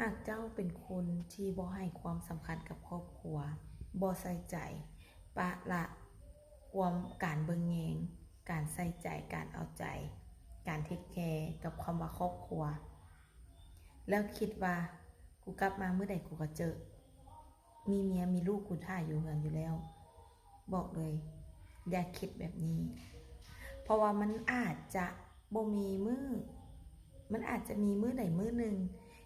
หากเจ้าเป็นคนที่บ่ให้ความสำคัญกับครอบครัวบ่ใส่ใจปะละความการเบิ่งแยงการใส่ใจการเอาใจการเทคแคร์กับความว่าครอบครัวแล้วคิดว่ากูกลับมาเมื่อใดกูก็เจอมีเมียมีลูกกูท่าอยู่เฮือนอยู่แล้วบอกเลยอย่าคิดแบบนี้เพราะว่ามันอาจจะบ่มีมื้อมันอาจจะมีมื้อใดมื้อหนึ่ง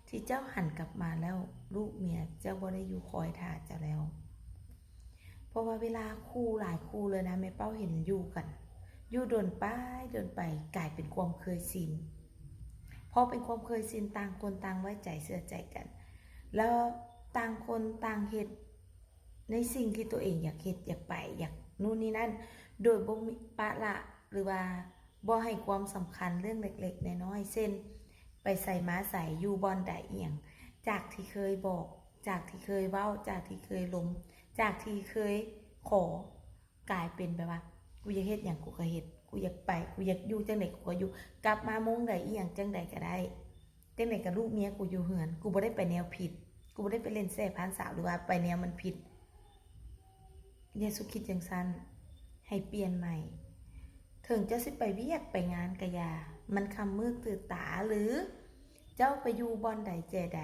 ที่เจ้าหันกลับมาแล้วลูกเมียเจ้าบ่ได้อยู่คอยท่าเจ้าแล้วเพราะว่าเวลาคู่หลายคู่เลยนะแม่เป้าเห็นอยู่กันอยู่โดนไปกลายเป็นความเคยชินพอเป็นความเคยชินต่างคนต่างไว้ใจเชื่อใจกันแล้วต่างคนต่างเฮ็ดในสิ่งที่ตัวเองอยากเฮ็ดอยากไปอยากนู่นนี่นั่นโดยบ่มีปะละหรือว่าบ่ให้ความสำคัญเรื่องเล็กๆน้อยๆเช่นไปใส่ม้าใส่อยู่บอนใดเอียงจากที่เคยบอกจากที่เคยเว้าจากที่เคยล้มจากที่เคยขอกลายเป็นแบบว่ากูอยากเฮ็ดหยังกูก็เฮ็ดกูอยากไปกูอยากอยู่จังได๋กูก็อยู่กลับมามงใดอีหยังจังใดก็ได้จังได๋ก็ลูกเมียกูอยู่เฮือนกูบ่ได้ไปแนวผิดกูบ่ได้ไปเล่นแซ่พานสาวหรือว่าไปแนวมันผิดอย่าสุคิดจังซั่นให้เปลี่ยนใหม่ถึงจะสิไปเวียกไปงานกะยามันคำมืดตื่นตาหรือเจ้าไปอยู่บอนใดแจใด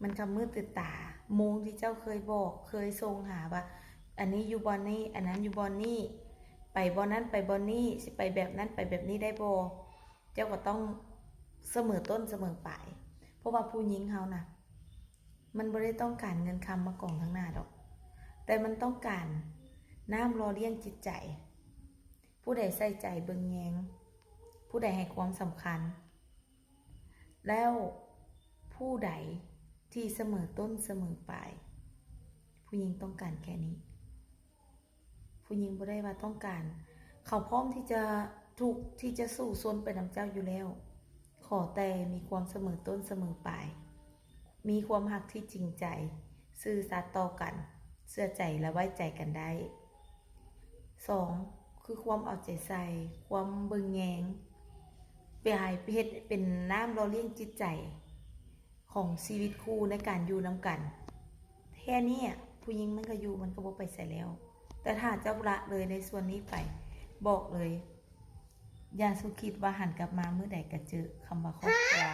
มันคำมืดตื่นตาโมงที่เจ้าเคยบอกเคยทรงหาว่าอันนี้อยู่บอนนี้อันนั้นอยู่บอนนี้ไปบอนนั้นไปบอนนี้สิไปแบบนั้นไปแบบนี้ได้บ่เจ้าก็ต้องเสมอต้นเสมอปลายเพราะว่าผู้หญิงเฮานะมันบ่ได้ต้องการเงินคำมากองข้างหน้าดอกแต่มันต้องการน้ำรอเลี้ยงจิตใจผู้ใดใส่ใจเบิ่งแยงผู้ใดให้ความสำคัญแล้วผู้ใดที่เสมอต้นเสมอปลายผู้หญิงต้องการแค่นี้ผู้หญิงบ่ได้ว่าต้องการเขาพร้อมที่จะถูกที่จะสู่ซนไปนำเจ้าอยู่แล้วขอแต่มีความเสมอต้นเสมอปลายมีความรักที่จริงใจซื่อสัตย์ต่อกันเชื่อใจและไว้ใจกันได้2คือความเอาใจใส่ความเบิ่งแยงไปให้เฮ็ดเป็นน้ำรอเลี้ยงจิตใจของชีวิตคู่ในการอยู่นำกันแค่นี้ผู้หญิงมันก็อยู่มันก็บ่ไปใส่แล้วแต่ถ้าเจ้าละเลยในส่วนนี้ไปบอกเลยอย่าสุคิดว่าหันกลับมาเมื่อใดก็เจอคำว่าครอบครัว